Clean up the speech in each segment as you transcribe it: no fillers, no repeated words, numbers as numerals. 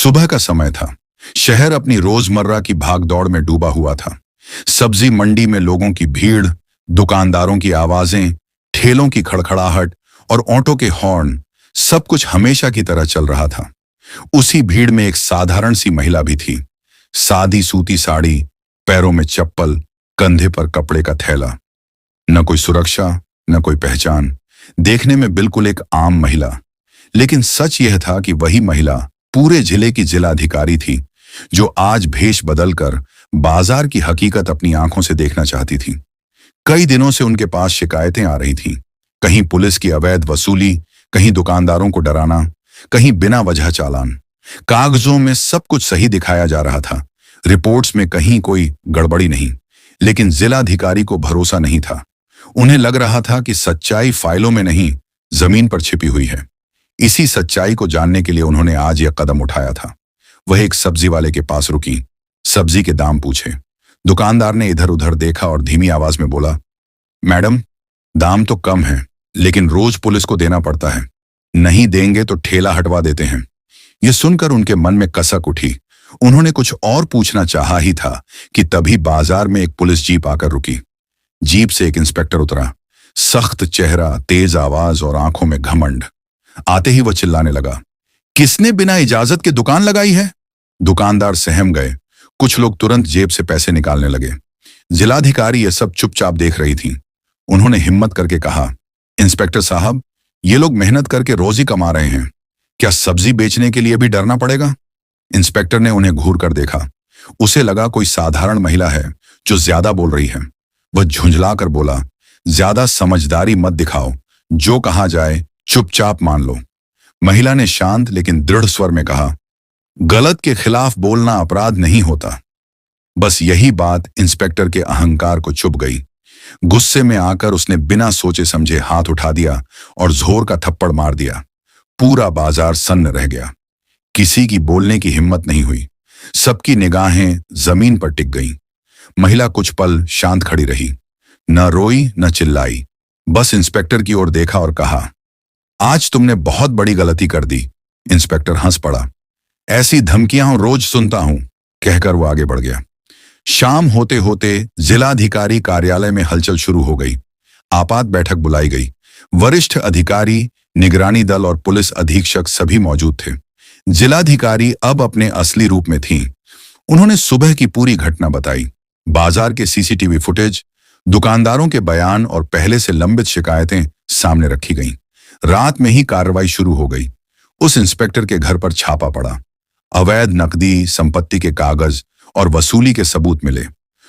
सुबह का समय था। शहर अपनी रोजमर्रा की भागदौड़ में डूबा हुआ था। सब्जी मंडी में लोगों की भीड़, दुकानदारों की आवाजें, ठेलों की खड़खड़ाहट और ऑटो के हॉर्न, सब कुछ हमेशा की तरह चल रहा था। उसी भीड़ में एक साधारण सी महिला भी थी। सादी सूती साड़ी, पैरों में चप्पल, कंधे पर कपड़े का थैला। न कोई सुरक्षा, न कोई पहचान। देखने में बिल्कुल एक आम महिला। लेकिन सच यह था कि वही महिला पूरे जिले की जिलाधिकारी थी, जो आज भेष बदलकर बाजार की हकीकत अपनी आंखों से देखना चाहती थी। कई दिनों से उनके पास शिकायतें आ रही थीं। कहीं पुलिस की अवैध वसूली, कहीं दुकानदारों को डराना, कहीं बिना वजह चालान। कागजों में सब कुछ सही दिखाया जा रहा था, रिपोर्ट्स में कहीं कोई गड़बड़ी नहीं। लेकिन जिलाधिकारी को भरोसा नहीं था। उन्हें लग रहा था कि सच्चाई फाइलों में नहीं, जमीन पर छिपी हुई है। इसी सच्चाई को जानने के लिए उन्होंने आज यह कदम उठाया था। वह एक सब्जी वाले के पास रुकी, सब्जी के दाम पूछे। दुकानदार ने इधर उधर देखा और धीमी आवाज में बोला, मैडम, दाम तो कम है, लेकिन रोज पुलिस को देना पड़ता है। नहीं देंगे तो ठेला हटवा देते हैं। यह सुनकर उनके मन में कसक उठी। उन्होंने कुछ और पूछना चाहा ही था कि तभी बाजार में एक पुलिस जीप आकर रुकी। जीप से एक इंस्पेक्टर उतरा। सख्त चेहरा, तेज आवाज और आंखों में घमंड। आते ही वह चिल्लाने लगा, किसने बिना इजाजत के दुकान लगाई है? दुकानदार सहम गए। कुछ लोग तुरंत जेब से पैसे निकालने लगे। जिलाधिकारी यह सब चुपचाप देख रही थी। उन्होंने हिम्मत करके कहा, इंस्पेक्टर साहब, ये लोग मेहनत करके रोजी कमा रहे हैं, क्या सब्जी बेचने के लिए भी डरना पड़ेगा? इंस्पेक्टर ने उन्हें घूर कर देखा। उसे लगा कोई साधारण महिला है जो ज्यादा बोल रही है। वह झुंझला कर बोला, ज्यादा समझदारी मत दिखाओ, जो कहा जाए चुपचाप मान लो। महिला ने शांत लेकिन दृढ़ स्वर में कहा, गलत के खिलाफ बोलना अपराध नहीं होता। बस यही बात इंस्पेक्टर के अहंकार को चुभ गई। गुस्से में आकर उसने बिना सोचे समझे हाथ उठा दिया और जोर का थप्पड़ मार दिया। पूरा बाजार सन्न रह गया। किसी की बोलने की हिम्मत नहीं हुई। सबकी निगाहें जमीन पर टिक गईं। महिला कुछ पल शांत खड़ी रही, न रोई न चिल्लाई। बस इंस्पेक्टर की ओर देखा और कहा, आज तुमने बहुत बड़ी गलती कर दी। इंस्पेक्टर हंस पड़ा। ऐसी धमकियां रोज सुनता हूं, कहकर वो आगे बढ़ गया। शाम होते होते जिलाधिकारी कार्यालय में हलचल शुरू हो गई। आपात बैठक बुलाई गई। वरिष्ठ अधिकारी, निगरानी दल और पुलिस अधीक्षक सभी मौजूद थे। जिलाधिकारी अब अपने असली रूप में थीं। उन्होंने सुबह की पूरी घटना बताई। बाजार के सीसीटीवी फुटेज, दुकानदारों के बयान और पहले से लंबित शिकायतें सामने रखी गईं। रात में ही कार्रवाई शुरू हो गई। उस इंस्पेक्टर के घर पर छापा पड़ा। अवैध नकदी, संपत्ति के कागज और वसूली के सबूत मिले।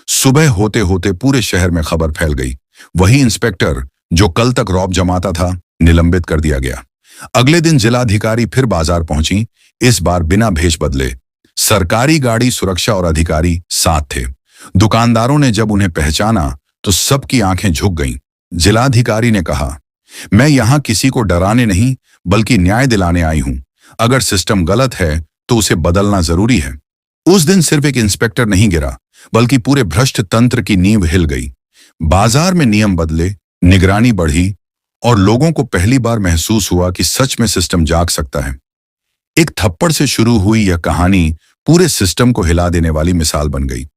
सुबह होते होते पूरे शहर में खबर फैल गई। वही इंस्पेक्टर जो कल तक रौब जमाता था, निलंबित कर दिया गया। अगले दिन जिलाधिकारी फिर बाजार पहुंची, इस बार बिना भेष बदले। सरकारी गाड़ी, सुरक्षा और अधिकारी साथ थे। दुकानदारों ने जब उन्हें पहचाना तो सबकी आंखें झुक गईं। जिलाधिकारी ने कहा, मैं यहां किसी को डराने नहीं, बल्कि न्याय दिलाने आई हूं। अगर सिस्टम गलत है तो उसे बदलना जरूरी है। उस दिन सिर्फ एक इंस्पेक्टर नहीं गिरा, बल्कि पूरे भ्रष्ट तंत्र की नींव हिल गई। बाजार में नियम बदले, निगरानी बढ़ी और लोगों को पहली बार महसूस हुआ कि सच में सिस्टम जाग सकता है। एक थप्पड़ से शुरू हुई यह कहानी पूरे सिस्टम को हिला देने वाली मिसाल बन गई।